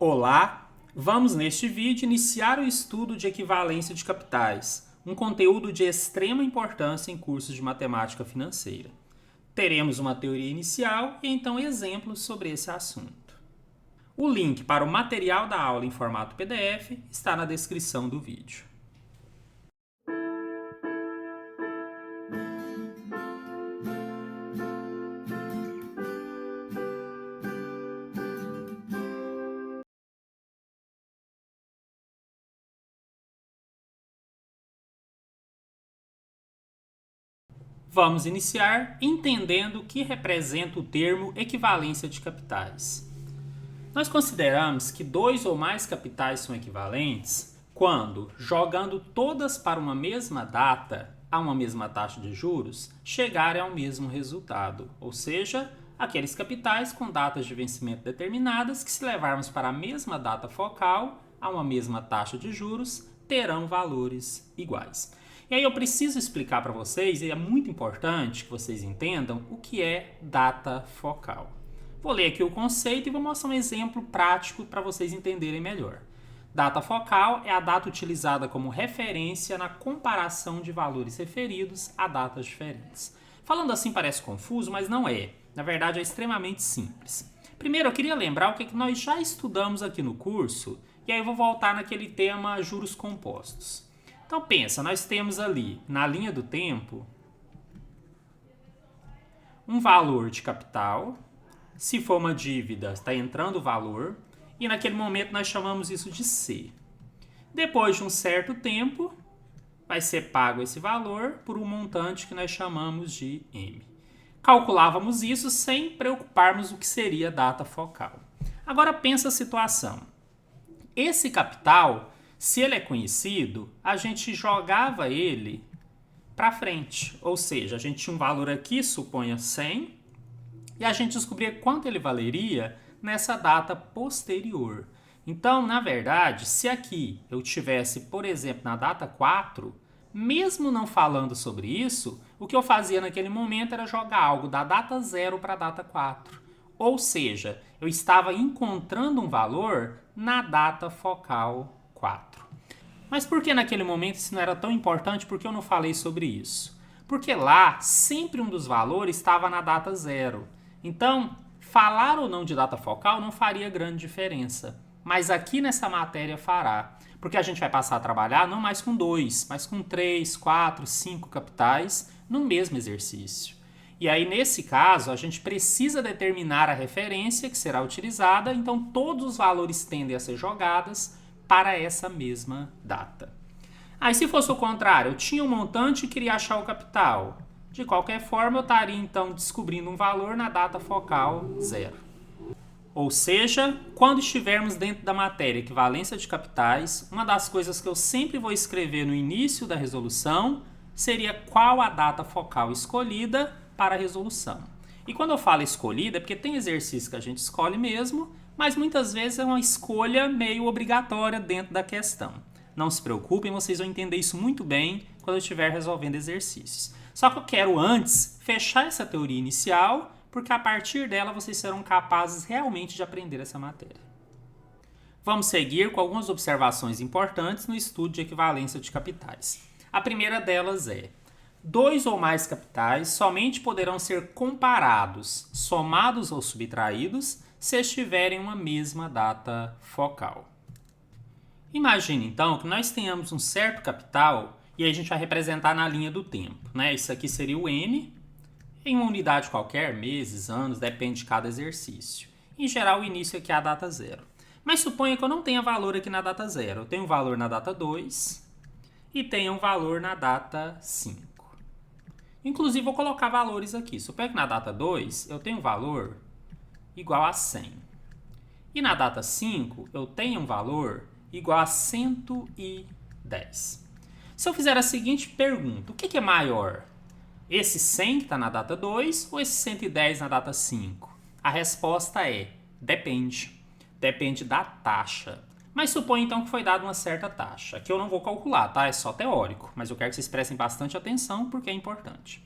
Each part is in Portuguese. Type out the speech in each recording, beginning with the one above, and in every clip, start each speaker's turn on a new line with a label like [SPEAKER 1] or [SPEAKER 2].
[SPEAKER 1] Olá! Vamos neste vídeo iniciar o estudo de equivalência de capitais, um conteúdo de extrema importância em cursos de matemática financeira. Teremos uma teoria inicial e então exemplos sobre esse assunto. O link para o material da aula em formato PDF está na descrição do vídeo. Vamos iniciar entendendo o que representa o termo equivalência de capitais. Nós consideramos que dois ou mais capitais são equivalentes quando, jogando todas para uma mesma data, a uma mesma taxa de juros, chegarem ao mesmo resultado, ou seja, aqueles capitais com datas de vencimento determinadas que, se levarmos para a mesma data focal, a uma mesma taxa de juros, terão valores iguais. E aí eu preciso explicar para vocês, e é muito importante que vocês entendam, o que é data focal. Vou ler aqui o conceito e vou mostrar um exemplo prático para vocês entenderem melhor. Data focal é a data utilizada como referência na comparação de valores referidos a datas diferentes. Falando assim parece confuso, mas não é. Na verdade é extremamente simples. Primeiro eu queria lembrar o que nós já estudamos aqui no curso, e aí eu vou voltar naquele tema juros compostos. Então pensa, nós temos ali, na linha do tempo, um valor de capital. Se for uma dívida, está entrando o valor, e naquele momento nós chamamos isso de C. Depois de um certo tempo, vai ser pago esse valor por um montante que nós chamamos de M. Calculávamos isso sem preocuparmos o que seria a data focal. Agora pensa a situação. Esse capital, se ele é conhecido, a gente jogava ele para frente. Ou seja, a gente tinha um valor aqui, suponha 100, e a gente descobria quanto ele valeria nessa data posterior. Então, na verdade, se aqui eu tivesse, por exemplo, na data 4, mesmo não falando sobre isso, o que eu fazia naquele momento era jogar algo da data 0 para a data 4. Ou seja, eu estava encontrando um valor na data focal 4. Mas por que naquele momento isso não era tão importante? Por que eu não falei sobre isso? Porque lá, sempre um dos valores estava na data 0. Então, falar ou não de data focal não faria grande diferença. Mas aqui nessa matéria fará. Porque a gente vai passar a trabalhar não mais com 2, mas com 3, 4, 5 capitais no mesmo exercício. E aí, nesse caso, a gente precisa determinar a referência que será utilizada, então todos os valores tendem a ser jogados para essa mesma data. Aí, se fosse o contrário, eu tinha um montante e queria achar o capital. De qualquer forma, eu estaria então descobrindo um valor na data focal 0. Ou seja, quando estivermos dentro da matéria equivalência de capitais, uma das coisas que eu sempre vou escrever no início da resolução seria qual a data focal escolhida para a resolução. E quando eu falo escolhida, é porque tem exercício que a gente escolhe mesmo, mas muitas vezes é uma escolha meio obrigatória dentro da questão. Não se preocupem, vocês vão entender isso muito bem quando eu estiver resolvendo exercícios. Só que eu quero antes fechar essa teoria inicial, porque a partir dela vocês serão capazes realmente de aprender essa matéria. Vamos seguir com algumas observações importantes no estudo de equivalência de capitais. A primeira delas é: dois ou mais capitais somente poderão ser comparados, somados ou subtraídos, se estiverem uma mesma data focal. Imagine então que nós tenhamos um certo capital e aí a gente vai representar na linha do tempo, né? Isso aqui seria o N, em uma unidade qualquer, meses, anos, depende de cada exercício. Em geral, o início aqui é a data 0. Mas suponha que eu não tenha valor aqui na data 0. Eu tenho um valor na data 2 e tenho um valor na data 5. Inclusive, vou colocar valores aqui. Suponha que na data 2 eu tenho um valor igual a 100. E na data 5 eu tenho um valor igual a 110. Se eu fizer a seguinte pergunta, o que é maior? Esse 100 que está na data 2 ou esse 110 na data 5? A resposta é: depende. Depende da taxa. Mas suponha então que foi dada uma certa taxa, que eu não vou calcular, tá? É só teórico, mas eu quero que vocês prestem bastante atenção porque é importante.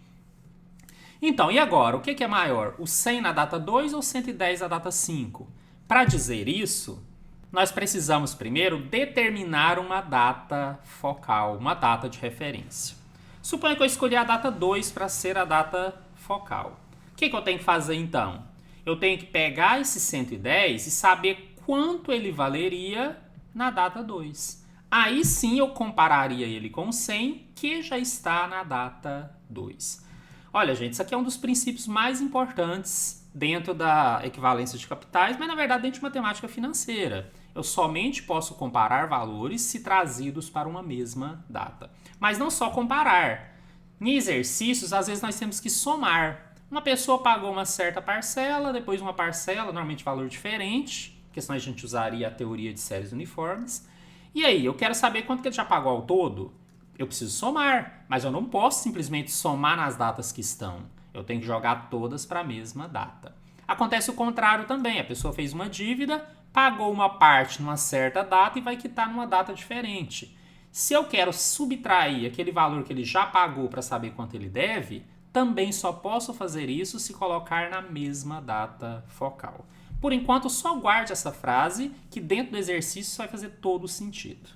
[SPEAKER 1] Então, e agora? O que é maior? O 100 na data 2 ou o 110 na data 5? Para dizer isso, nós precisamos primeiro determinar uma data focal, uma data de referência. Suponha que eu escolhi a data 2 para ser a data focal. O que eu tenho que fazer então? Eu tenho que pegar esse 110 e saber quanto ele valeria na data 2. Aí sim eu compararia ele com o 100, que já está na data 2. Olha, gente, isso aqui é um dos princípios mais importantes dentro da equivalência de capitais, mas na verdade dentro de matemática financeira. Eu somente posso comparar valores se trazidos para uma mesma data. Mas não só comparar. Em exercícios, às vezes nós temos que somar. Uma pessoa pagou uma certa parcela, depois uma parcela, normalmente valor diferente, porque senão a gente usaria a teoria de séries uniformes. E aí, eu quero saber quanto que ele já pagou ao todo? Eu preciso somar, mas eu não posso simplesmente somar nas datas que estão. Eu tenho que jogar todas para a mesma data. Acontece o contrário também. A pessoa fez uma dívida, pagou uma parte numa certa data e vai quitar numa data diferente. Se eu quero subtrair aquele valor que ele já pagou para saber quanto ele deve, também só posso fazer isso se colocar na mesma data focal. Por enquanto, só guarde essa frase, que dentro do exercício vai fazer todo o sentido.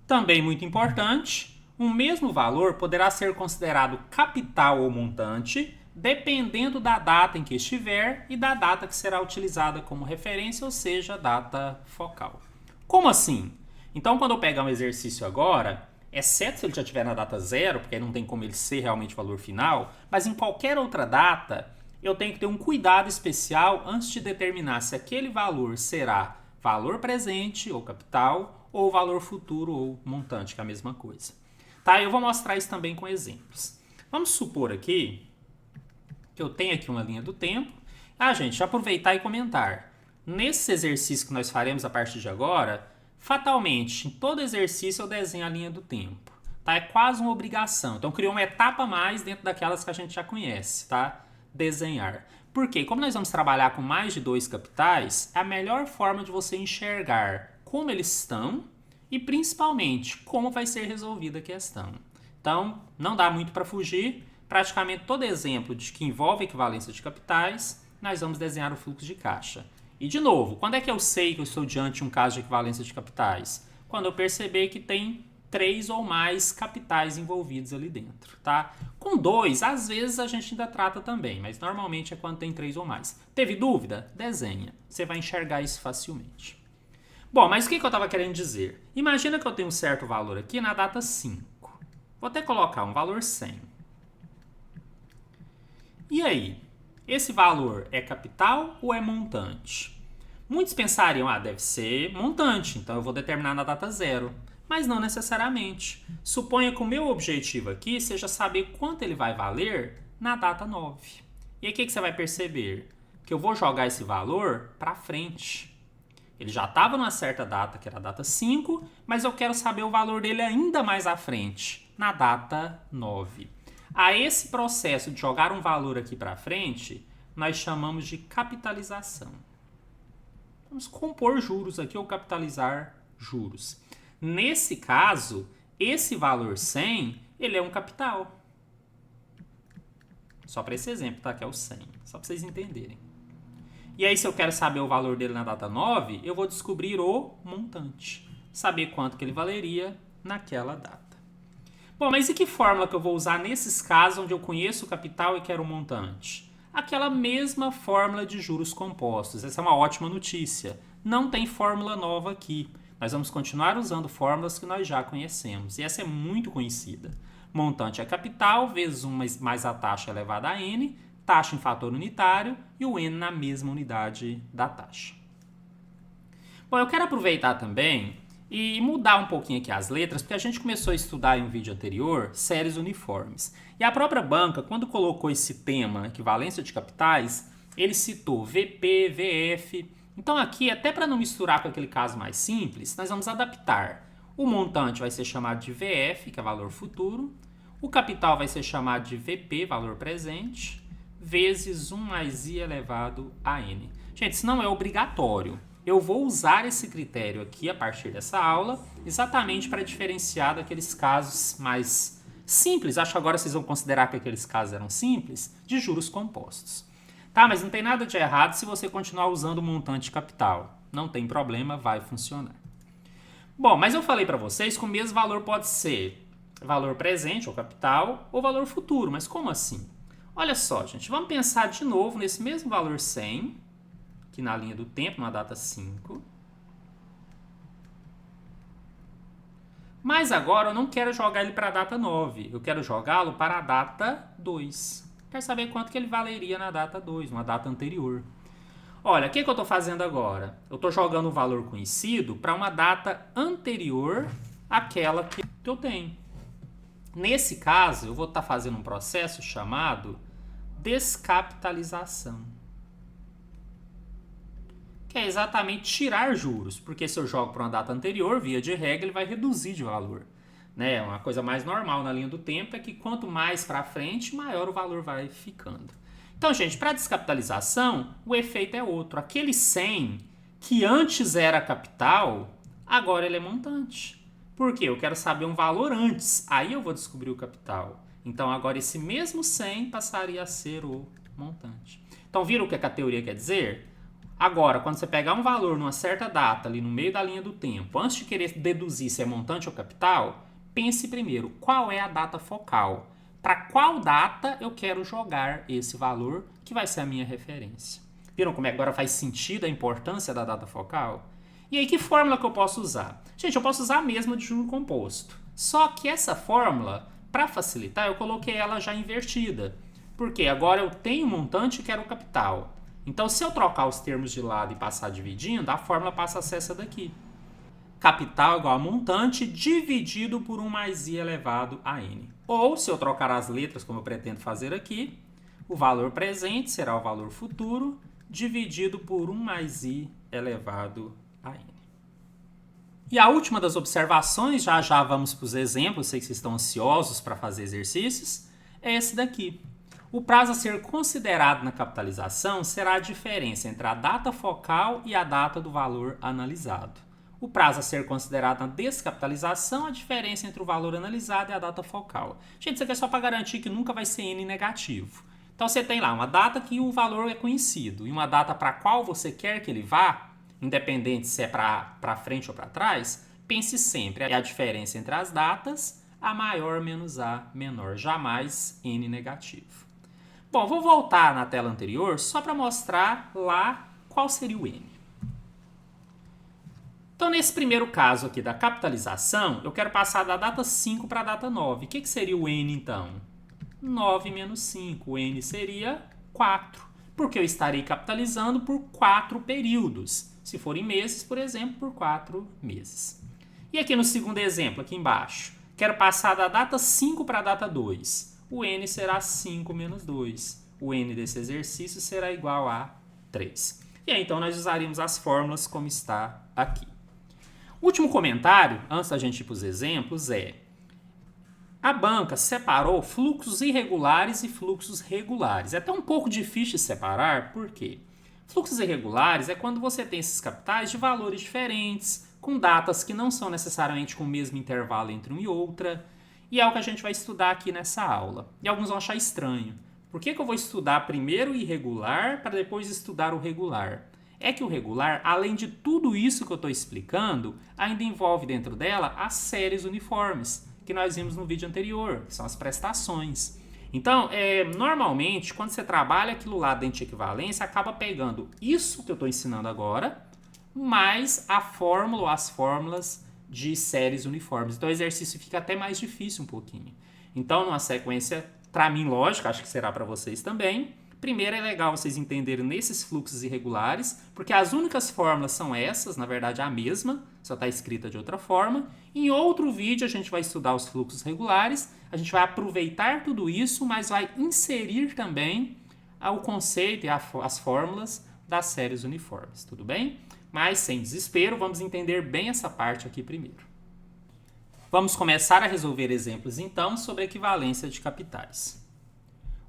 [SPEAKER 1] Também muito importante, um mesmo valor poderá ser considerado capital ou montante, dependendo da data em que estiver e da data que será utilizada como referência, ou seja, a data focal. Como assim? Então, quando eu pegar um exercício agora, exceto se ele já estiver na data 0, porque aí não tem como ele ser realmente o valor final, mas em qualquer outra data, eu tenho que ter um cuidado especial antes de determinar se aquele valor será valor presente ou capital ou valor futuro ou montante, que é a mesma coisa. Tá? Eu vou mostrar isso também com exemplos. Vamos supor aqui que eu tenho aqui uma linha do tempo. Gente, aproveitar e comentar. Nesse exercício que nós faremos a partir de agora, fatalmente, em todo exercício eu desenho a linha do tempo. Tá? É quase uma obrigação. Então, criou uma etapa a mais dentro daquelas que a gente já conhece, tá? Desenhar. Por quê? Como nós vamos trabalhar com mais de 2 capitais, é a melhor forma de você enxergar como eles estão e, principalmente, como vai ser resolvida a questão. Então, não dá muito para fugir. Praticamente todo exemplo de que envolve equivalência de capitais, nós vamos desenhar o fluxo de caixa. E, de novo, quando é que eu sei que eu estou diante de um caso de equivalência de capitais? Quando eu perceber que tem 3 ou mais capitais envolvidos ali dentro, tá? Com 2, às vezes a gente ainda trata também, mas normalmente é quando tem 3 ou mais. Teve dúvida? Desenha. Você vai enxergar isso facilmente. Bom, mas o que eu estava querendo dizer? Imagina que eu tenho um certo valor aqui na data 5. Vou até colocar um valor 100. E aí? Esse valor é capital ou é montante? Muitos pensariam, deve ser montante, então eu vou determinar na data 0. Mas não necessariamente. Suponha que o meu objetivo aqui seja saber quanto ele vai valer na data 9. E aí o que você vai perceber? Que eu vou jogar esse valor para frente. Ele já estava numa certa data, que era a data 5, mas eu quero saber o valor dele ainda mais à frente, na data 9. A esse processo de jogar um valor aqui para frente, nós chamamos de capitalização. Vamos compor juros aqui ou capitalizar juros. Nesse caso, esse valor 100, ele é um capital. Só para esse exemplo, tá? Que é o 100. Só para vocês entenderem. E aí, se eu quero saber o valor dele na data 9, eu vou descobrir o montante. Saber quanto que ele valeria naquela data. Bom, mas e que fórmula que eu vou usar nesses casos onde eu conheço o capital e quero o montante? Aquela mesma fórmula de juros compostos. Essa é uma ótima notícia. Não tem fórmula nova aqui. Nós vamos continuar usando fórmulas que nós já conhecemos. E essa é muito conhecida. Montante é capital, vezes 1 mais a taxa elevada a n, taxa em fator unitário e o n na mesma unidade da taxa. Bom, eu quero aproveitar também e mudar um pouquinho aqui as letras, porque a gente começou a estudar em um vídeo anterior séries uniformes. E a própria banca, quando colocou esse tema, equivalência de capitais, ele citou VP, VF. Então aqui, até para não misturar com aquele caso mais simples, nós vamos adaptar. O montante vai ser chamado de VF, que é valor futuro. O capital vai ser chamado de VP, valor presente, vezes 1 mais i elevado a n. Gente, isso não é obrigatório. Eu vou usar esse critério aqui a partir dessa aula, exatamente para diferenciar daqueles casos mais simples. Acho que agora vocês vão considerar que aqueles casos eram simples, de juros compostos. Tá, mas não tem nada de errado se você continuar usando o montante capital. não tem problema, vai funcionar. Bom, mas eu falei para vocês que o mesmo valor pode ser valor presente, ou capital, ou valor futuro. Mas como assim? Olha só, gente, vamos pensar de novo nesse mesmo valor 100, aqui na linha do tempo, na data 5. Mas agora eu não quero jogar ele para a data 9, eu quero jogá-lo para a data 2. Quero saber quanto que ele valeria na data 2, uma data anterior. Olha, o que eu estou fazendo agora? Eu estou jogando o valor conhecido para uma data anterior àquela que eu tenho. Nesse caso, eu vou estar fazendo um processo chamado descapitalização, que é exatamente tirar juros, porque se eu jogo para uma data anterior, via de regra, ele vai reduzir de valor. Né? Uma coisa mais normal na linha do tempo é que quanto mais para frente, maior o valor vai ficando. Então, gente, para descapitalização, o efeito é outro. Aquele 100 que antes era capital, agora ele é montante. Por quê? Eu quero saber um valor antes, aí eu vou descobrir o capital. Então, agora esse mesmo 100 passaria a ser o montante. Então, viram o que a teoria quer dizer? Agora, quando você pegar um valor numa certa data, ali no meio da linha do tempo, antes de querer deduzir se é montante ou capital, pense primeiro, qual é a data focal? Para qual data eu quero jogar esse valor, que vai ser a minha referência? Viram como agora faz sentido a importância da data focal? E aí, que fórmula que eu posso usar? Gente, eu posso usar a mesma de juro composto. Só que essa fórmula, para facilitar, eu coloquei ela já invertida. Porque agora eu tenho um montante e quero o capital. Então, se eu trocar os termos de lado e passar dividindo, a fórmula passa a ser essa daqui. Capital igual a montante dividido por 1 mais i elevado a n. Ou, se eu trocar as letras, como eu pretendo fazer aqui, o valor presente será o valor futuro dividido por 1 mais i elevado a n. E a última das observações, já vamos para os exemplos, sei que vocês estão ansiosos para fazer exercícios, é esse daqui. O prazo a ser considerado na capitalização será a diferença entre a data focal e a data do valor analisado. O prazo a ser considerado na descapitalização é a diferença entre o valor analisado e a data focal. Gente, isso aqui é só para garantir que nunca vai ser n negativo. Então, você tem lá uma data que o valor é conhecido e uma data para a qual você quer que ele vá, independente se é para frente ou para trás, pense sempre a diferença entre as datas, a maior menos a menor, jamais n negativo. Bom, vou voltar na tela anterior só para mostrar lá qual seria o n. Então, nesse primeiro caso aqui da capitalização, eu quero passar da data 5 para a data 9. O que seria o n, então? 9 menos 5. O n seria 4, porque eu estarei capitalizando por 4 períodos. Se for em meses, por exemplo, por 4 meses. E aqui no segundo exemplo, aqui embaixo, quero passar da data 5 para a data 2. O n será 5 menos 2. O n desse exercício será igual a 3. E aí, então, nós usaríamos as fórmulas como está aqui. O último comentário, antes da gente ir para os exemplos, é: a banca separou fluxos irregulares e fluxos regulares. É até um pouco difícil de separar, por quê? Fluxos irregulares é quando você tem esses capitais de valores diferentes, com datas que não são necessariamente com o mesmo intervalo entre uma e outra, e é o que a gente vai estudar aqui nessa aula. E alguns vão achar estranho. Por que eu vou estudar primeiro o irregular para depois estudar o regular? É que o regular, além de tudo isso que eu estou explicando, ainda envolve dentro dela as séries uniformes, que nós vimos no vídeo anterior, que são as prestações. Então, normalmente, quando você trabalha aquilo lá dentro de equivalência, acaba pegando isso que eu estou ensinando agora, mais a fórmula ou as fórmulas de séries uniformes. Então, o exercício fica até mais difícil um pouquinho. Então, numa sequência, para mim, lógico, acho que será para vocês também. Primeiro, é legal vocês entenderem nesses fluxos irregulares, porque as únicas fórmulas são essas, na verdade, a mesma, só está escrita de outra forma. Em outro vídeo, a gente vai estudar os fluxos regulares, a gente vai aproveitar tudo isso, mas vai inserir também o conceito e as fórmulas das séries uniformes, tudo bem? Mas, sem desespero, vamos entender bem essa parte aqui primeiro. Vamos começar a resolver exemplos, então, sobre equivalência de capitais.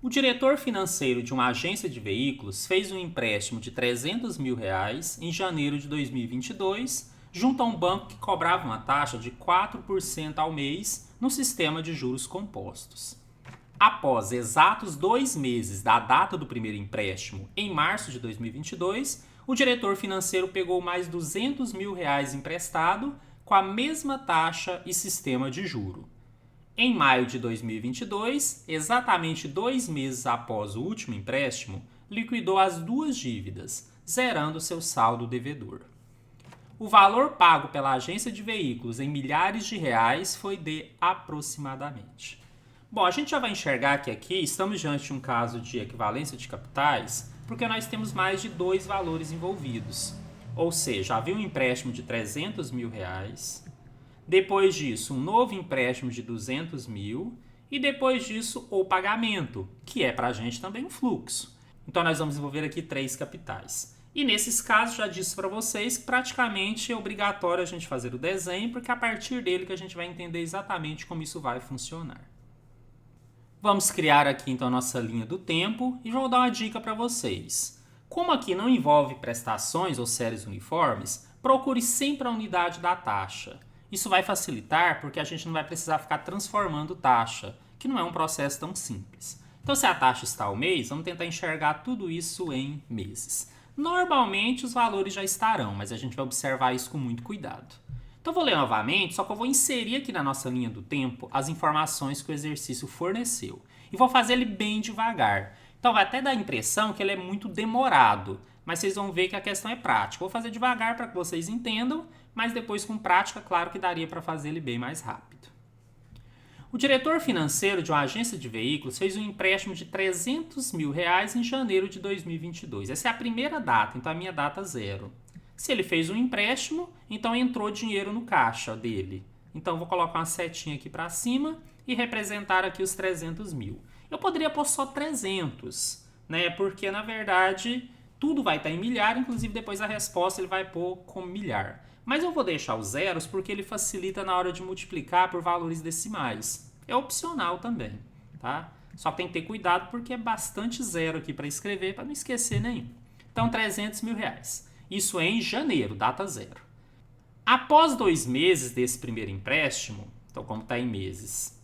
[SPEAKER 1] O diretor financeiro de uma agência de veículos fez um empréstimo de R$300 mil em janeiro de 2022, junto a um banco que cobrava uma taxa de 4% ao mês no sistema de juros compostos. Após exatos 2 meses da data do primeiro empréstimo, em março de 2022, o diretor financeiro pegou mais R$200 mil emprestado com a mesma taxa e sistema de juro. Em maio de 2022, exatamente 2 meses após o último empréstimo, liquidou as duas dívidas, zerando seu saldo devedor. O valor pago pela agência de veículos em milhares de reais foi de aproximadamente. Bom, a gente já vai enxergar que aqui estamos diante de um caso de equivalência de capitais, porque nós temos mais de 2 valores envolvidos. Ou seja, havia um empréstimo de R$300 mil, depois disso um novo empréstimo de R$200 mil e depois disso o pagamento, que é para a gente também um fluxo. Então nós vamos envolver aqui 3 capitais. E nesses casos, já disse para vocês que praticamente é obrigatório a gente fazer o desenho, porque é a partir dele que a gente vai entender exatamente como isso vai funcionar. Vamos criar aqui então a nossa linha do tempo e vou dar uma dica para vocês. Como aqui não envolve prestações ou séries uniformes, procure sempre a unidade da taxa. Isso vai facilitar porque a gente não vai precisar ficar transformando taxa, que não é um processo tão simples. Então, se a taxa está ao mês, vamos tentar enxergar tudo isso em meses. Normalmente os valores já estarão, mas a gente vai observar isso com muito cuidado. Então vou ler novamente, só que eu vou inserir aqui na nossa linha do tempo as informações que o exercício forneceu. E vou fazer ele bem devagar. Então vai até dar a impressão que ele é muito demorado, mas vocês vão ver que a questão é prática. Vou fazer devagar para que vocês entendam, mas depois com prática, claro que daria para fazer ele bem mais rápido. O diretor financeiro de uma agência de veículos fez um empréstimo de R$300 mil em janeiro de 2022. Essa é a primeira data, então a minha data 0. Se ele fez um empréstimo, então entrou dinheiro no caixa dele. Então vou colocar uma setinha aqui para cima e representar aqui os 300 mil. Eu poderia pôr só 300, né? Porque na verdade tudo vai estar em milhar, inclusive depois a resposta ele vai pôr como milhar. Mas eu vou deixar os zeros porque ele facilita na hora de multiplicar por valores decimais. É opcional também, tá? Só tem que ter cuidado porque é bastante zero aqui para escrever, para não esquecer nenhum. Então, R$300 mil. Isso é em janeiro, data 0. Após 2 meses desse primeiro empréstimo, então como está em meses,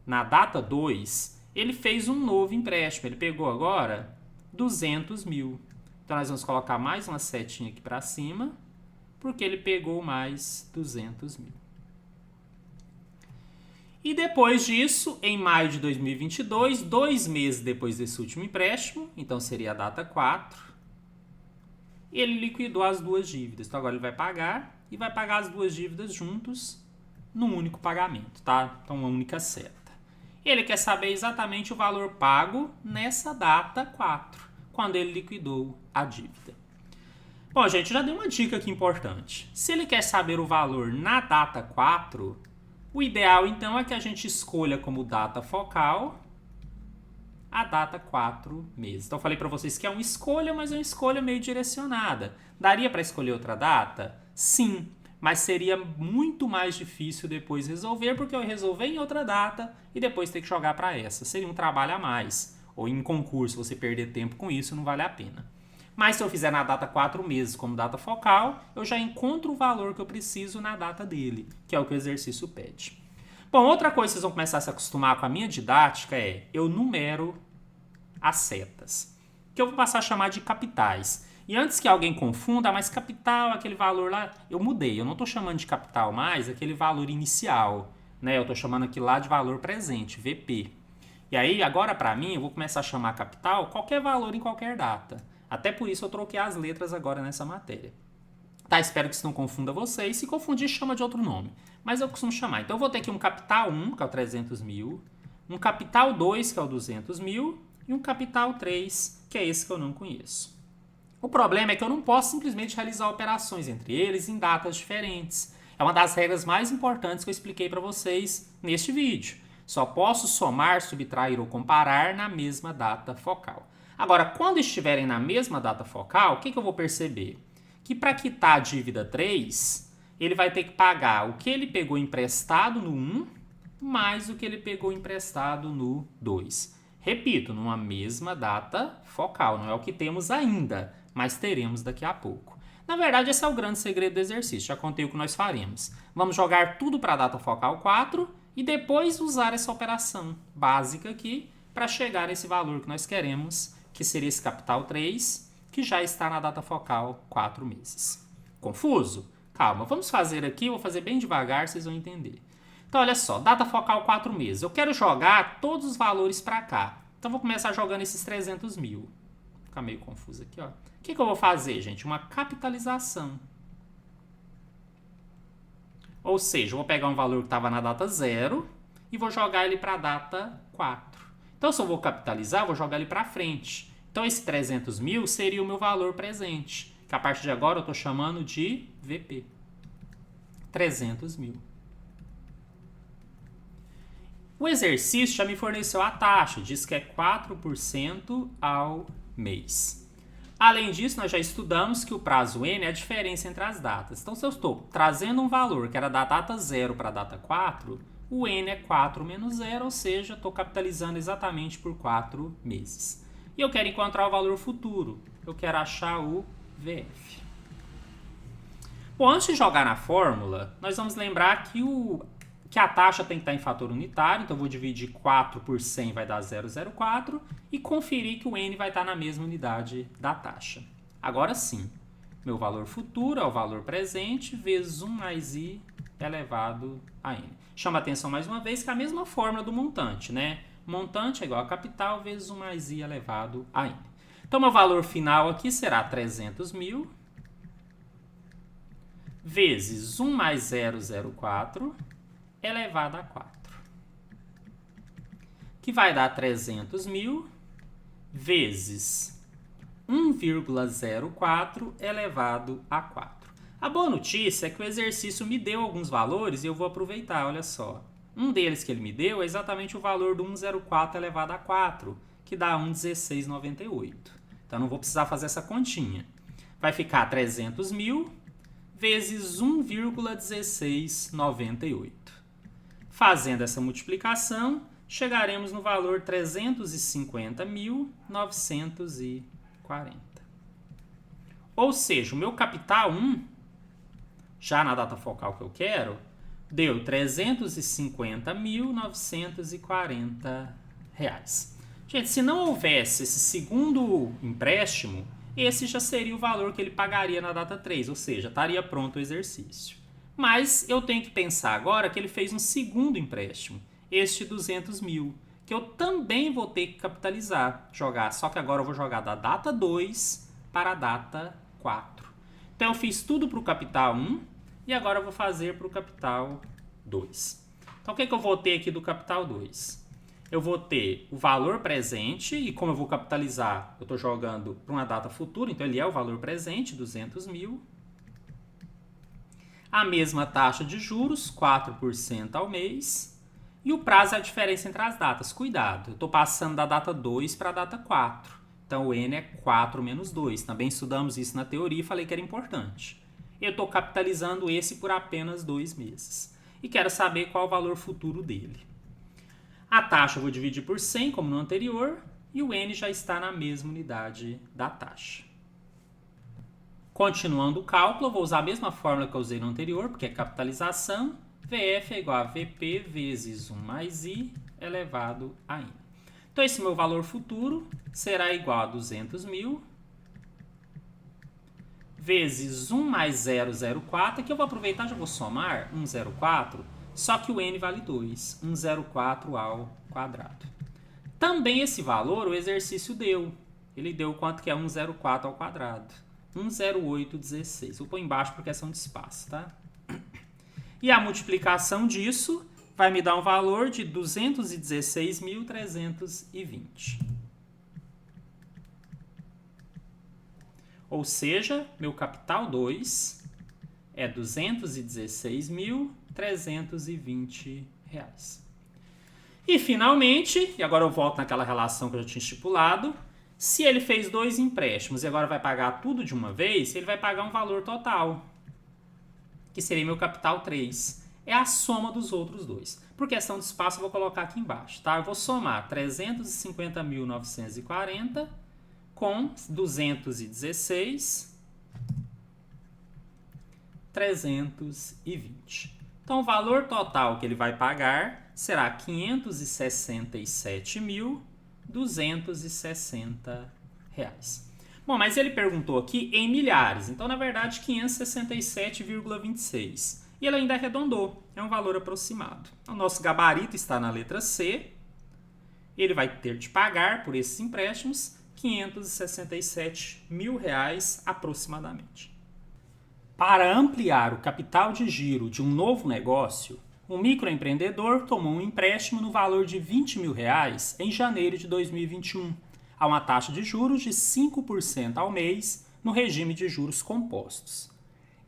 [SPEAKER 1] na data 2, ele fez um novo empréstimo. Ele pegou agora 200 mil. Então, nós vamos colocar mais uma setinha aqui para cima, porque ele pegou mais 200 mil. E depois disso, em maio de 2022, 2 meses depois desse último empréstimo, então seria a data 4, ele liquidou as duas dívidas. Então agora ele vai pagar e vai pagar as duas dívidas juntos num único pagamento, tá? Então uma única seta. Ele quer saber exatamente o valor pago nessa data 4, quando ele liquidou a dívida. Bom, gente, já dei uma dica aqui importante. Se ele quer saber o valor na data 4, o ideal então é que a gente escolha como data focal a data 4 meses. Então eu falei para vocês que é uma escolha, mas é uma escolha meio direcionada. Daria para escolher outra data? Sim, mas seria muito mais difícil depois resolver, porque eu ia resolver em outra data e depois ter que jogar para essa. Seria um trabalho a mais. Ou em concurso, você perder tempo com isso, não vale a pena. Mas se eu fizer na data 4 meses como data focal, eu já encontro o valor que eu preciso na data dele, que é o que o exercício pede. Bom, outra coisa que vocês vão começar a se acostumar com a minha didática é eu numero as setas, que eu vou passar a chamar de capitais. E antes que alguém confunda, mas capital, aquele valor lá, eu mudei. Eu não estou chamando de capital mais aquele valor inicial, né? Eu estou chamando aqui lá de valor presente, VP. E aí, agora para mim, eu vou começar a chamar capital qualquer valor em qualquer data. Até por isso eu troquei as letras agora nessa matéria. Tá, espero que isso não confunda vocês. Se confundir, chama de outro nome. Mas eu costumo chamar. Então eu vou ter aqui um capital 1, que é o 300 mil. Um capital 2, que é o 200 mil. E um capital 3, que é esse que eu não conheço. O problema é que eu não posso simplesmente realizar operações entre eles em datas diferentes. É uma das regras mais importantes que eu expliquei para vocês neste vídeo. Só posso somar, subtrair ou comparar na mesma data focal. Agora, quando estiverem na mesma data focal, o que eu vou perceber? Que para quitar a dívida 3, ele vai ter que pagar o que ele pegou emprestado no 1, mais o que ele pegou emprestado no 2. Repito, numa mesma data focal, não é o que temos ainda, mas teremos daqui a pouco. Na verdade, esse é o grande segredo do exercício, já contei o que nós faremos. Vamos jogar tudo para a data focal 4 e depois usar essa operação básica aqui para chegar nesse valor que nós queremos, que seria esse capital 3, que já está na data focal 4 meses. Confuso? Calma, vamos fazer aqui, eu vou fazer bem devagar, vocês vão entender. Então, olha só, data focal 4 meses. Eu quero jogar todos os valores para cá. Então, vou começar jogando esses 300 mil. Vou ficar meio confuso aqui, ó. O que eu vou fazer, gente? Uma capitalização. Ou seja, eu vou pegar um valor que estava na data 0 e vou jogar ele para a data 4. Então, se eu vou capitalizar, eu vou jogar ele para frente. Então, esse 300 mil seria o meu valor presente, que a partir de agora eu estou chamando de VP. 300 mil. O exercício já me forneceu a taxa, diz que é 4% ao mês. Além disso, nós já estudamos que o prazo N é a diferença entre as datas. Então, se eu estou trazendo um valor que era da data 0 para a data 4, o N é 4 menos 0, ou seja, estou capitalizando exatamente por 4 meses. E eu quero encontrar o valor futuro. Eu quero achar o VF. Bom, antes de jogar na fórmula, nós vamos lembrar que a taxa tem que estar em fator unitário. Então, eu vou dividir 4 por 100, vai dar 0,04. E conferir que o N vai estar na mesma unidade da taxa. Agora sim, meu valor futuro é o valor presente vezes 1 mais I elevado a N. Chama a atenção mais uma vez que é a mesma fórmula do montante, né? Montante é igual a capital vezes 1 mais I elevado a N. Então, meu valor final aqui será 300 mil vezes 1 mais 0,04 elevado a 4. Que vai dar 300 mil vezes 1,04 elevado a 4. A boa notícia é que o exercício me deu alguns valores e eu vou aproveitar, olha só. Um deles que ele me deu é exatamente o valor do 1,04 elevado a 4, que dá 1,1698. Então, não vou precisar fazer essa continha. Vai ficar 300 mil vezes 1,1698. Fazendo essa multiplicação, chegaremos no valor 350.940. Ou seja, o meu capital 1, já na data focal que eu quero, deu 350.940 reais. Gente, se não houvesse esse segundo empréstimo, esse já seria o valor que ele pagaria na data 3, ou seja, estaria pronto o exercício. Mas eu tenho que pensar agora que ele fez um segundo empréstimo, este 200 mil, que eu também vou ter que capitalizar, só que agora eu vou jogar da data 2 para a data 4. Então eu fiz tudo para o capital 1 e agora eu vou fazer para o capital 2. Então o que eu vou ter aqui do capital 2? Eu vou ter o valor presente e como eu vou capitalizar, eu estou jogando para uma data futura, então ele é o valor presente, 200 mil. A mesma taxa de juros, 4% ao mês. E o prazo é a diferença entre as datas. Cuidado, eu estou passando da data 2 para a data 4. Então, o N é 4 menos 2. Também estudamos isso na teoria e falei que era importante. Eu estou capitalizando esse por apenas 2 meses. E quero saber qual o valor futuro dele. A taxa eu vou dividir por 100, como no anterior. E o N já está na mesma unidade da taxa. Continuando o cálculo, eu vou usar a mesma fórmula que eu usei no anterior, porque é capitalização. VF é igual a VP vezes 1 mais I elevado a N. Então, esse meu valor futuro será igual a 200 mil vezes 1 mais 0,04. Aqui eu vou aproveitar e já vou somar 1,04, só que o N vale 2. 1,04 ao quadrado. Também esse valor o exercício deu. Ele deu quanto que é 1,04 ao quadrado. 1,0816. Vou pôr embaixo por questão de espaço, tá? E a multiplicação disso vai me dar um valor de 216.320. Ou seja, meu capital 2 é R$ 216.320. E finalmente, e agora eu volto naquela relação que eu já tinha estipulado, se ele fez 2 empréstimos e agora vai pagar tudo de uma vez, ele vai pagar um valor total, que seria meu capital 3. É a soma dos outros dois. Por questão de espaço, eu vou colocar aqui embaixo, tá? Eu vou somar 350.940 com 216.320. Então, o valor total que ele vai pagar será 567.260 reais. Bom, mas ele perguntou aqui em milhares, então na verdade 567,26. E ele ainda arredondou, é um valor aproximado. O nosso gabarito está na letra C, ele vai ter de pagar por esses empréstimos R$ 567 mil aproximadamente. Para ampliar o capital de giro de um novo negócio, o microempreendedor tomou um empréstimo no valor de R$ 20 mil em janeiro de 2021, a uma taxa de juros de 5% ao mês no regime de juros compostos.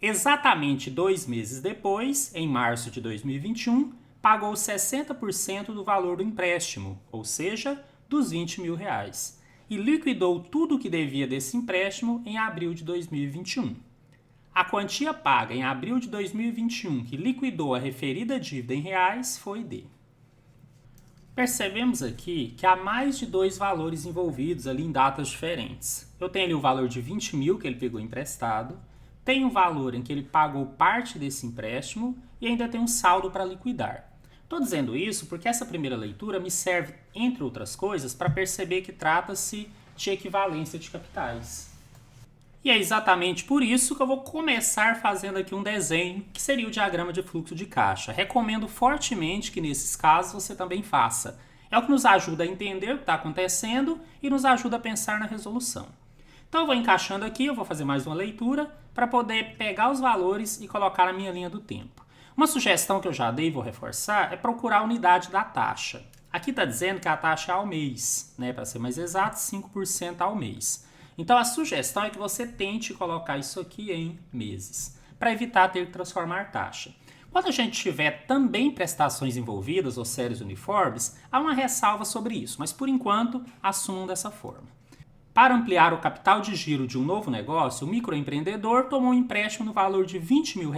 [SPEAKER 1] Exatamente 2 meses depois, em março de 2021, pagou 60% do valor do empréstimo, ou seja, dos R$ 20 mil, e liquidou tudo o que devia desse empréstimo em abril de 2021. A quantia paga em abril de 2021, que liquidou a referida dívida em reais, foi de... Percebemos aqui que há mais de 2 valores envolvidos ali em datas diferentes. Eu tenho ali o valor de 20 mil que ele pegou emprestado, tem um valor em que ele pagou parte desse empréstimo e ainda tem um saldo para liquidar. Estou dizendo isso porque essa primeira leitura me serve, entre outras coisas, para perceber que trata-se de equivalência de capitais. E é exatamente por isso que eu vou começar fazendo aqui um desenho, que seria o diagrama de fluxo de caixa. Recomendo fortemente que nesses casos você também faça. É o que nos ajuda a entender o que está acontecendo e nos ajuda a pensar na resolução. Então eu vou encaixando aqui, eu vou fazer mais uma leitura para poder pegar os valores e colocar na minha linha do tempo. Uma sugestão que eu já dei e vou reforçar é procurar a unidade da taxa. Aqui está dizendo que a taxa é ao mês, né? Para ser mais exato, 5% ao mês. Então a sugestão é que você tente colocar isso aqui em meses, para evitar ter que transformar taxa. Quando a gente tiver também prestações envolvidas ou séries uniformes, há uma ressalva sobre isso, mas por enquanto assumam dessa forma. Para ampliar o capital de giro de um novo negócio, o microempreendedor tomou um empréstimo no valor de R$ 20 mil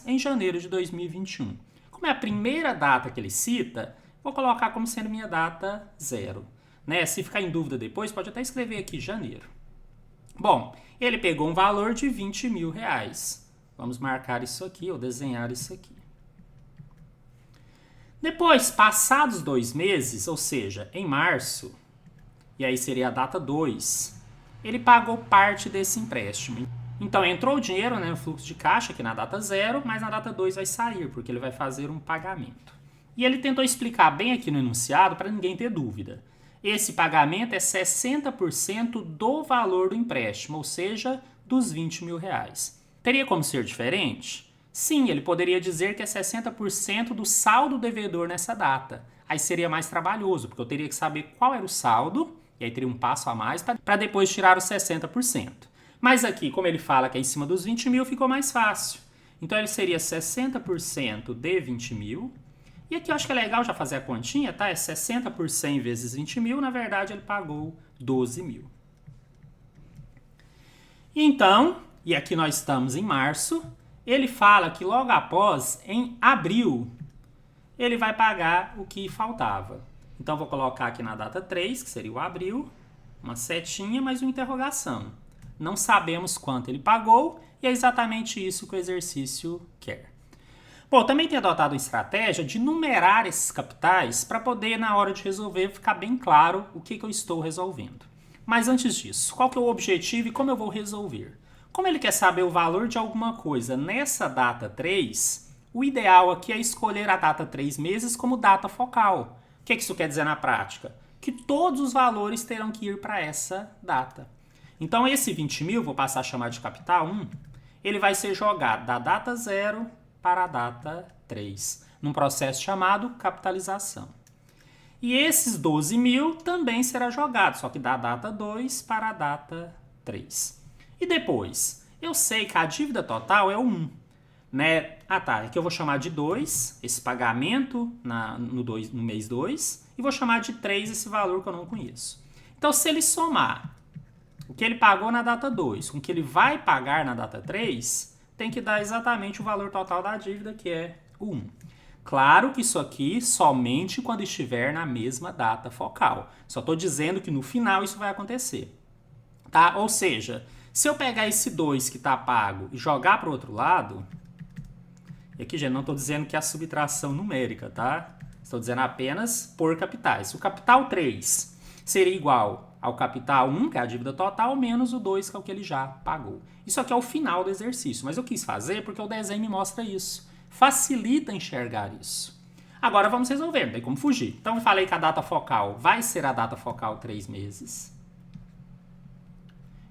[SPEAKER 1] em janeiro de 2021. Como é a primeira data que ele cita, vou colocar como sendo minha data 0. Né? Se ficar em dúvida depois, pode até escrever aqui janeiro. Bom, ele pegou um valor de R$ 20 mil. Vamos marcar isso aqui ou desenhar isso aqui. Depois, passados 2 meses, ou seja, em março, e aí seria a data 2, ele pagou parte desse empréstimo. Então entrou o dinheiro, né, no fluxo de caixa aqui na data 0, mas na data 2 vai sair, porque ele vai fazer um pagamento. E ele tentou explicar bem aqui no enunciado para ninguém ter dúvida. Esse pagamento é 60% do valor do empréstimo, ou seja, dos R$ 20 mil. Teria como ser diferente? Sim, ele poderia dizer que é 60% do saldo devedor nessa data. Aí seria mais trabalhoso, porque eu teria que saber qual era o saldo, e aí teria um passo a mais para depois tirar os 60%. Mas aqui, como ele fala que é em cima dos 20 mil, ficou mais fácil. Então ele seria 60% de 20 mil. E aqui eu acho que é legal já fazer a continha, tá? É 60 por 100 vezes 20 mil, na verdade ele pagou 12 mil. Então, e aqui nós estamos em março, ele fala que logo após, em abril, ele vai pagar o que faltava. Então vou colocar aqui na data 3, que seria o abril, uma setinha, mais uma interrogação. Não sabemos quanto ele pagou e é exatamente isso que o exercício quer. Bom, também tenho adotado a estratégia de numerar esses capitais para poder, na hora de resolver, ficar bem claro o que eu estou resolvendo. Mas antes disso, qual que é o objetivo e como eu vou resolver? Como ele quer saber o valor de alguma coisa nessa data 3, o ideal aqui é escolher a data 3 meses como data focal. O que isso quer dizer na prática? Que todos os valores terão que ir para essa data. Então esse 20 mil, vou passar a chamar de capital 1, ele vai ser jogado da data 0 para a data 3, num processo chamado capitalização. E esses 12 mil também será jogado, só que da data 2 para a data 3. E depois, eu sei que a dívida total é o 1. Né? Ah tá, aqui eu vou chamar de 2, esse pagamento no mês 2, e vou chamar de 3 esse valor que eu não conheço. Então se ele somar o que ele pagou na data 2 com o que ele vai pagar na data 3, tem que dar exatamente o valor total da dívida, que é o 1. Claro que isso aqui somente quando estiver na mesma data focal. Só estou dizendo que no final isso vai acontecer. Tá? Ou seja, se eu pegar esse 2 que está pago e jogar para o outro lado, e aqui, gente, não estou dizendo que é a subtração numérica, tá? Estou dizendo apenas por capitais. O capital 3 seria igual ao capital 1, que é a dívida total, menos o 2, que é o que ele já pagou. Isso aqui é o final do exercício, mas eu quis fazer porque o desenho me mostra isso. Facilita enxergar isso. Agora vamos resolver, não tem como fugir. Então eu falei que a data focal vai ser a data focal 3 meses.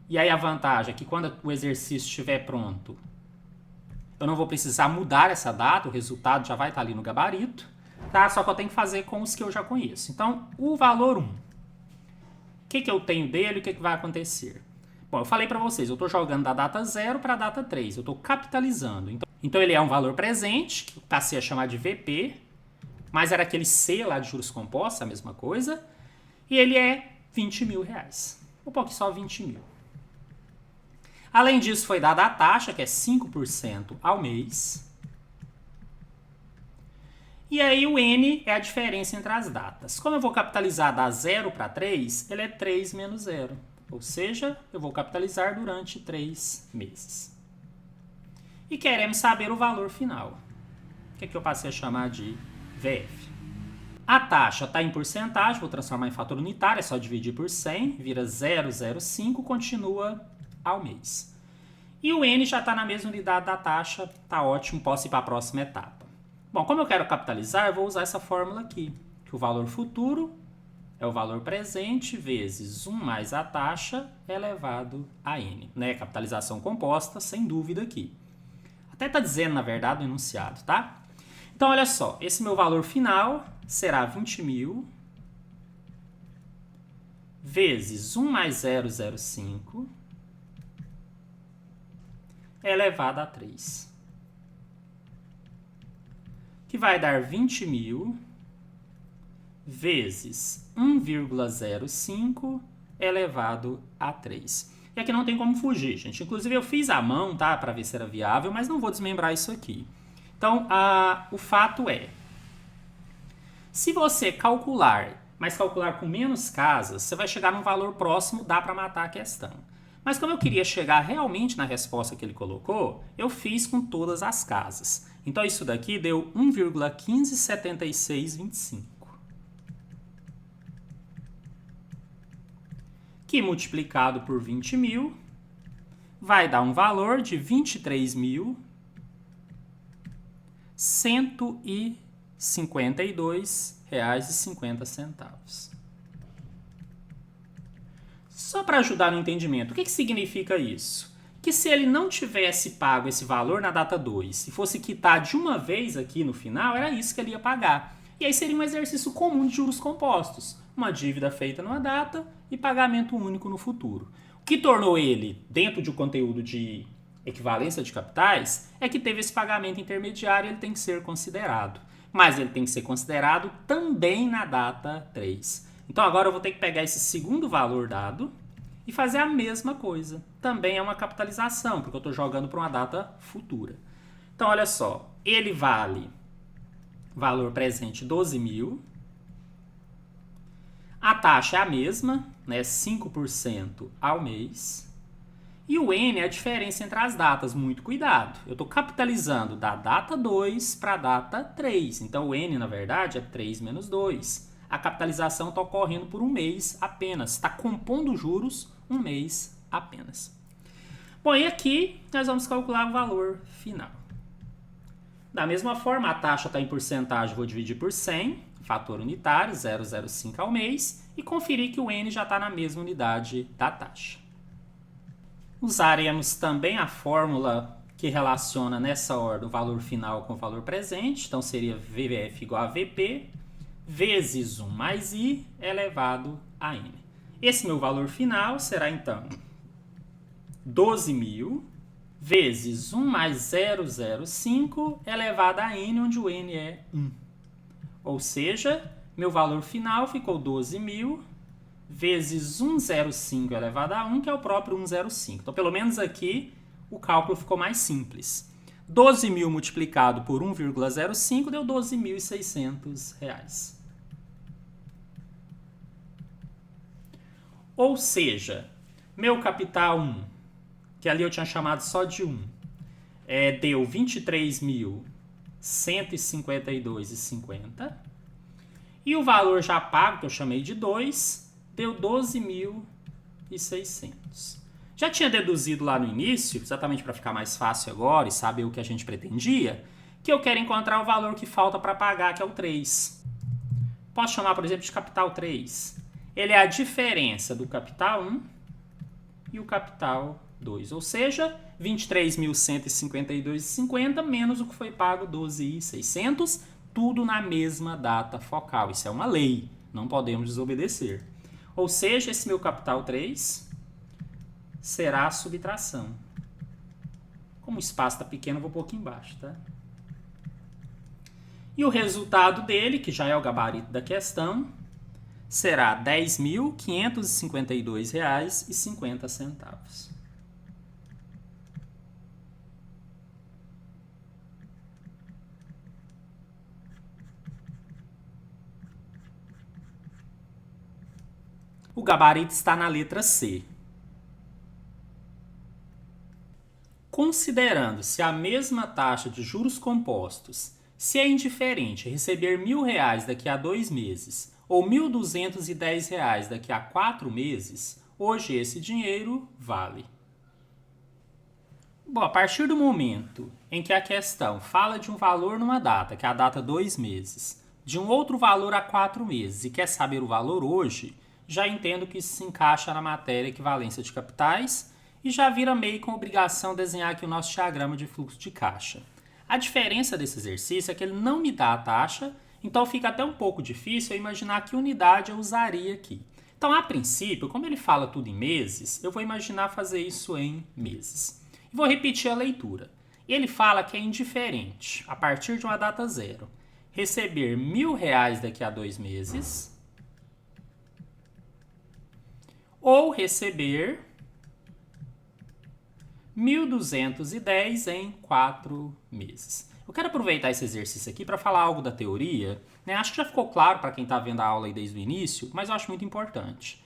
[SPEAKER 1] E aí a vantagem é que quando o exercício estiver pronto, eu não vou precisar mudar essa data, o resultado já vai estar ali no gabarito, tá? Só que eu tenho que fazer com os que eu já conheço. Então, o valor 1. O que eu tenho dele e o que vai acontecer? Bom, eu falei para vocês, eu estou jogando da data 0 para a data 3, eu estou capitalizando. Então ele é um valor presente, que passei a chamar de VP, mas era aquele C lá de juros compostos, a mesma coisa, e ele é R$20.000. Vou pôr aqui só 20 mil. Além disso, foi dada a taxa, que é 5% ao mês. E aí o N é a diferença entre as datas. Como eu vou capitalizar da 0 para 3, ele é 3 menos 0. Ou seja, eu vou capitalizar durante 3 meses. E queremos saber o valor final. O que é que eu passei a chamar de VF? A taxa está em porcentagem, vou transformar em fator unitário, é só dividir por 100, vira 0,05, continua ao mês. E o N já está na mesma unidade da taxa, está ótimo, posso ir para a próxima etapa. Bom, como eu quero capitalizar, eu vou usar essa fórmula aqui, que o valor futuro é o valor presente vezes 1 mais a taxa elevado a N. Né? Capitalização composta, sem dúvida aqui. Até está dizendo, na verdade, no enunciado, tá? Então, olha só, esse meu valor final será 20 mil vezes 1 mais 0,05 elevado a 3. Que vai dar 20 mil vezes 1,05 elevado a 3. E aqui não tem como fugir, gente. Inclusive eu fiz à mão, tá? Para ver se era viável, mas não vou desmembrar isso aqui. Então, o fato é, se você calcular, mas calcular com menos casas, você vai chegar num valor próximo, dá para matar a questão. Mas como eu queria chegar realmente na resposta que ele colocou, eu fiz com todas as casas. Então isso daqui deu 1,157625. Que multiplicado por 20 mil vai dar um valor de R$ 23.152,50. Só para ajudar no entendimento, o que significa isso? Que se ele não tivesse pago esse valor na data 2 e fosse quitar de uma vez aqui no final, era isso que ele ia pagar. E aí seria um exercício comum de juros compostos. Uma dívida feita numa data e pagamento único no futuro. O que tornou ele, dentro de um conteúdo de equivalência de capitais, é que teve esse pagamento intermediário e ele tem que ser considerado. Mas ele tem que ser considerado também na data 3. Então agora eu vou ter que pegar esse segundo valor dado e fazer a mesma coisa. Também é uma capitalização, porque eu estou jogando para uma data futura. Então olha só, ele vale valor presente 12 mil. A taxa é a mesma, né, 5% ao mês. E o N é a diferença entre as datas, muito cuidado. Eu estou capitalizando da data 2 para a data 3. Então o N, na verdade, é 3 menos 2. A capitalização está ocorrendo por um mês apenas. Está compondo juros um mês apenas. Bom, e aqui nós vamos calcular o valor final. Da mesma forma, a taxa está em porcentagem, vou dividir por 100, fator unitário, 0,05 ao mês, e conferir que o N já está na mesma unidade da taxa. Usaremos também a fórmula que relaciona nessa ordem o valor final com o valor presente, então seria VF igual a VP, vezes 1 mais I elevado a N. Esse meu valor final será, então, 12 mil vezes 1 mais 0,05 elevado a N, onde o N é 1. Ou seja, meu valor final ficou 12 mil vezes 1,05 elevado a 1, que é o próprio 1,05. Então, pelo menos aqui, o cálculo ficou mais simples. 12 mil multiplicado por 1,05 deu R$ 12.600. Ou seja, meu capital 1, que ali eu tinha chamado só de 1, deu 23.152,50. E o valor já pago, que eu chamei de 2, deu 12.600. Já tinha deduzido lá no início, exatamente para ficar mais fácil agora e saber o que a gente pretendia, que eu quero encontrar o valor que falta para pagar, que é o 3. Posso chamar, por exemplo, de capital 3. Ele é a diferença do capital 1 e o capital 2, ou seja, 23.152,50 menos o que foi pago, 12.600, tudo na mesma data focal. Isso é uma lei, não podemos desobedecer. Ou seja, esse meu capital 3 será a subtração. Como o espaço está pequeno, eu vou pôr aqui embaixo, tá? E o resultado dele, que já é o gabarito da questão, será R$ 10.552,50. O gabarito está na letra C. Considerando-se a mesma taxa de juros compostos, se é indiferente receber R$ 1.000 daqui a 2 meses ou R$ 1.210 daqui a 4 meses, hoje esse dinheiro vale. Bom, a partir do momento em que a questão fala de um valor numa data, que é a data 2 meses, de um outro valor a 4 meses e quer saber o valor hoje, já entendo que isso se encaixa na matéria equivalência de capitais e já vira meio com obrigação desenhar aqui o nosso diagrama de fluxo de caixa. A diferença desse exercício é que ele não me dá a taxa, então fica até um pouco difícil eu imaginar que unidade eu usaria aqui. Então, a princípio, como ele fala tudo em meses, eu vou imaginar fazer isso em meses. E vou repetir a leitura. Ele fala que é indiferente, a partir de uma data zero, receber R$ 1.000 daqui a 2 meses ou receber 1.210 em 4 meses. Eu quero aproveitar esse exercício aqui para falar algo da teoria, né? Acho que já ficou claro para quem está vendo a aula aí desde o início, mas eu acho muito importante.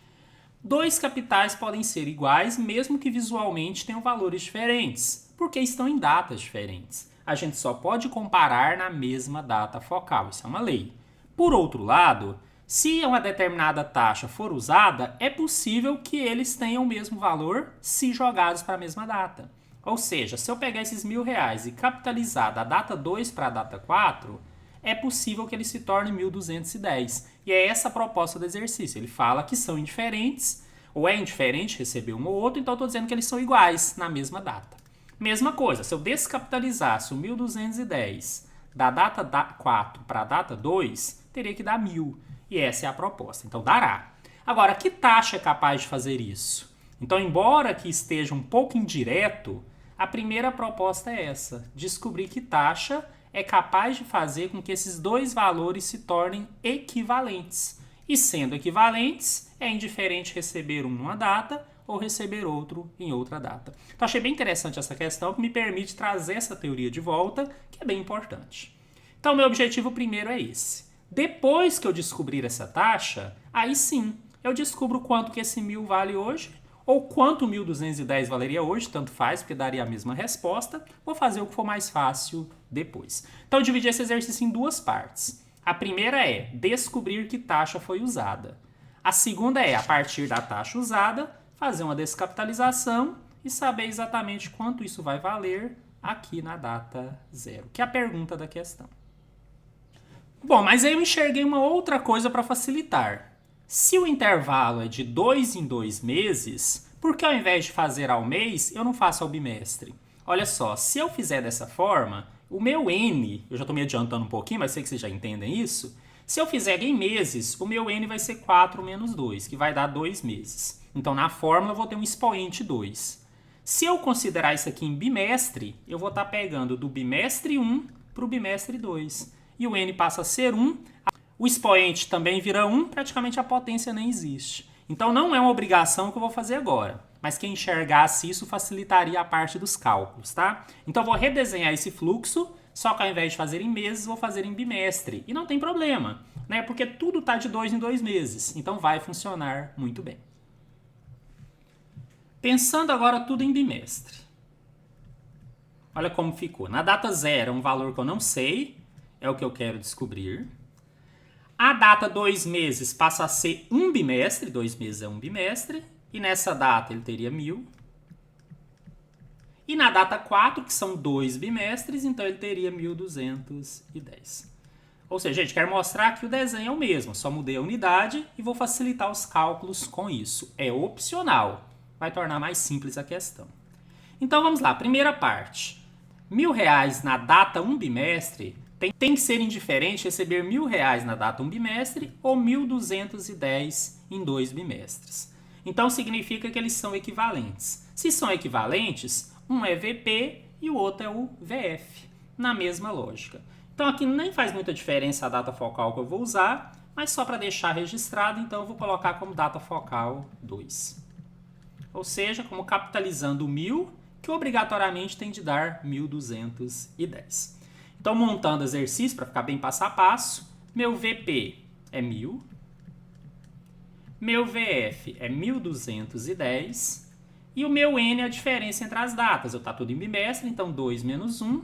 [SPEAKER 1] Dois capitais podem ser iguais, mesmo que visualmente tenham valores diferentes, porque estão em datas diferentes. A gente só pode comparar na mesma data focal, isso é uma lei. Por outro lado, se uma determinada taxa for usada, é possível que eles tenham o mesmo valor se jogados para a mesma data. Ou seja, se eu pegar esses R$ 1.000 e capitalizar da data 2 para a data 4, é possível que ele se torne 1.210. E é essa a proposta do exercício. Ele fala que são indiferentes, ou é indiferente receber um ou outro, então eu estou dizendo que eles são iguais na mesma data. Mesma coisa, se eu descapitalizasse o 1.210 da data 4 para a data 2, teria que dar 1.000. E essa é a proposta. Então, dará. Agora, que taxa é capaz de fazer isso? Então, embora aqui esteja um pouco indireto, a primeira proposta é essa. Descobrir que taxa é capaz de fazer com que esses dois valores se tornem equivalentes. E sendo equivalentes, é indiferente receber um numa data ou receber outro em outra data. Então, achei bem interessante essa questão que me permite trazer essa teoria de volta, que é bem importante. Então, meu objetivo primeiro é esse. Depois que eu descobrir essa taxa, aí sim, eu descubro quanto que esse 1.000 vale hoje, ou quanto 1.210 valeria hoje, tanto faz, porque daria a mesma resposta. Vou fazer o que for mais fácil depois. Então, eu dividi esse exercício em duas partes. A primeira é descobrir que taxa foi usada. A segunda é, a partir da taxa usada, fazer uma descapitalização e saber exatamente quanto isso vai valer aqui na data zero, que é a pergunta da questão. Bom, mas aí eu enxerguei uma outra coisa para facilitar. Se o intervalo é de 2 em 2 meses, por que ao invés de fazer ao mês, eu não faço ao bimestre? Olha só, se eu fizer dessa forma, o meu N, eu já estou me adiantando um pouquinho, mas sei que vocês já entendem isso. Se eu fizer em meses, o meu N vai ser 4 menos 2, que vai dar 2 meses. Então, na fórmula, eu vou ter um expoente 2. Se eu considerar isso aqui em bimestre, eu vou estar pegando do bimestre 1 para o bimestre 2. E o N passa a ser 1, o expoente também vira 1, praticamente a potência nem existe. Então não é uma obrigação que eu vou fazer agora, mas quem enxergasse isso facilitaria a parte dos cálculos, tá? Então eu vou redesenhar esse fluxo, só que ao invés de fazer em meses, vou fazer em bimestre. E não tem problema, né? Porque tudo está de 2 em 2 meses, então vai funcionar muito bem. Pensando agora tudo em bimestre. Olha como ficou. Na data zero é um valor que eu não sei, é o que eu quero descobrir. A data 2 meses passa a ser um bimestre, 2 meses é um bimestre, e nessa data ele teria 1.000. E na data 4, que são 2 bimestres, então ele teria 1.210. Ou seja, gente, quero mostrar que o desenho é o mesmo, só mudei a unidade e vou facilitar os cálculos com isso. É opcional, vai tornar mais simples a questão. Então vamos lá, primeira parte. R$1.000 na data 1 bimestre tem que ser indiferente receber R$1.000 na data 1 bimestre ou 1.210 em 2 bimestres. Então significa que eles são equivalentes. Se são equivalentes, um é VP e o outro é o VF, na mesma lógica. Então aqui nem faz muita diferença a data focal que eu vou usar, mas só para deixar registrado, então eu vou colocar como data focal 2. Ou seja, como capitalizando o 1.000, que obrigatoriamente tem de dar 1.210. Então montando exercício, para ficar bem passo a passo, meu VP é 1.000, meu VF é 1.210 e o meu N é a diferença entre as datas. Eu estou tudo em bimestre, então 2 menos 1,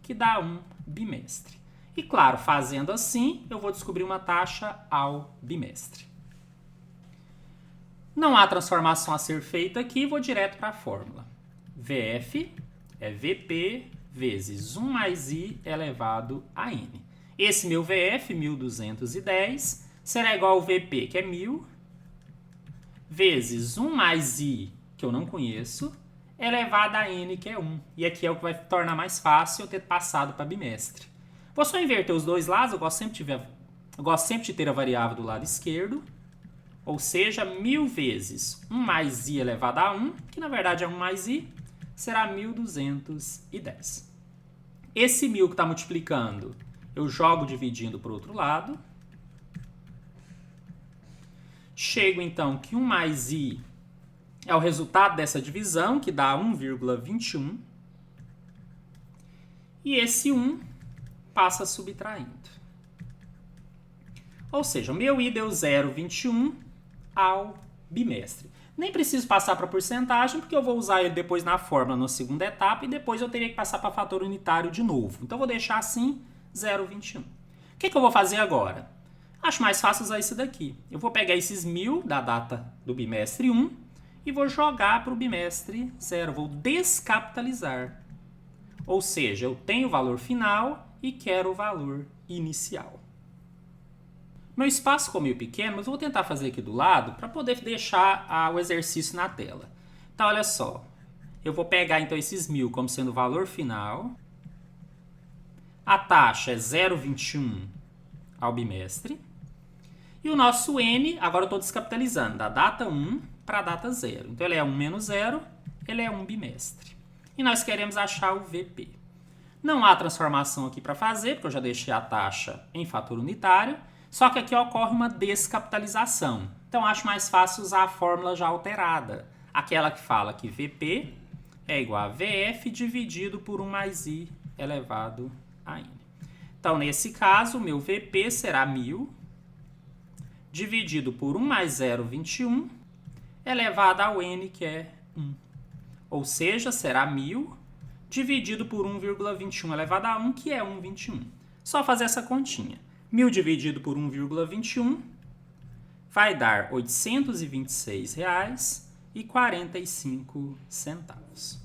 [SPEAKER 1] que dá 1 bimestre. E claro, fazendo assim, eu vou descobrir uma taxa ao bimestre. Não há transformação a ser feita aqui, vou direto para a fórmula. VF é VP vezes 1 mais I elevado a N. Esse meu VF, 1.210, será igual ao VP, que é 1.000, vezes 1 mais I, que eu não conheço, elevado a N, que é 1. E aqui é o que vai tornar mais fácil eu ter passado para bimestre. Vou só inverter os dois lados, eu gosto sempre de ter a variável do lado esquerdo. Ou seja, 1.000 vezes 1 mais I elevado a 1, que na verdade é 1 mais I, será 1.210. Esse 1.000 que está multiplicando, eu jogo dividindo para o outro lado. Chego então que 1 mais I é o resultado dessa divisão, que dá 1,21. E esse 1 passa subtraindo. Ou seja, o meu I deu 0,21 ao bimestre. Nem preciso passar para porcentagem, porque eu vou usar ele depois na fórmula na segunda etapa e depois eu teria que passar para fator unitário de novo. Então, eu vou deixar assim, 0,21. O que eu vou fazer agora? Acho mais fácil usar isso daqui. Eu vou pegar esses 1.000 da data do bimestre 1 e vou jogar para o bimestre 0. Vou descapitalizar. Ou seja, eu tenho o valor final e quero o valor inicial. Meu espaço ficou meio pequeno, mas eu vou tentar fazer aqui do lado para poder deixar o exercício na tela. Então, olha só. Eu vou pegar então esses 1.000 como sendo o valor final. A taxa é 0,21 ao bimestre. E o nosso N, agora eu estou descapitalizando, da data 1 para a data 0. Então, ele é 1 menos 0, ele é 1 bimestre. E nós queremos achar o VP. Não há transformação aqui para fazer, porque eu já deixei a taxa em fator unitário. Só que aqui ocorre uma descapitalização. Então, acho mais fácil usar a fórmula já alterada. Aquela que fala que VP é igual a VF dividido por 1 mais I elevado a N. Então, nesse caso, o meu VP será 1.000 dividido por 1 mais 0,21 elevado ao N, que é 1. Ou seja, será 1.000 dividido por 1,21 elevado a 1, que é 1,21. Só fazer essa continha. 1.000 dividido por 1,21 vai dar R$ 826,45.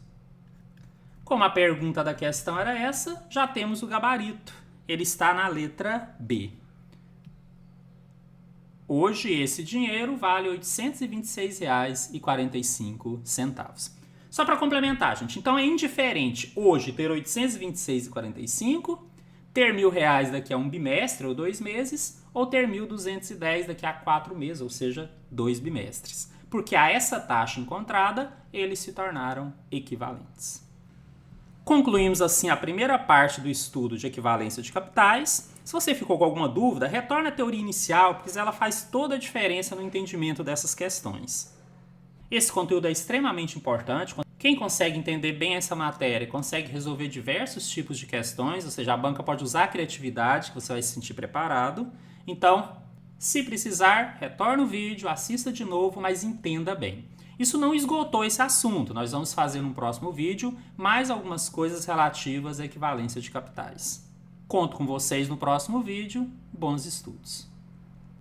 [SPEAKER 1] Como a pergunta da questão era essa, já temos o gabarito. Ele está na letra B. Hoje, esse dinheiro vale R$ 826,45. Só para complementar, gente. Então, é indiferente hoje ter R$ 826,45, ter R$ 1.000 daqui a um bimestre ou 2 meses, ou ter 1.210 daqui a 4 meses, ou seja, 2 bimestres. Porque a essa taxa encontrada, eles se tornaram equivalentes. Concluímos assim a primeira parte do estudo de equivalência de capitais. Se você ficou com alguma dúvida, retorne à teoria inicial, porque ela faz toda a diferença no entendimento dessas questões. Esse conteúdo é extremamente importante. Quem consegue entender bem essa matéria consegue resolver diversos tipos de questões, ou seja, a banca pode usar a criatividade, que você vai se sentir preparado. Então, se precisar, retorne o vídeo, assista de novo, mas entenda bem. Isso não esgotou esse assunto, nós vamos fazer no próximo vídeo mais algumas coisas relativas à equivalência de capitais. Conto com vocês no próximo vídeo, bons estudos!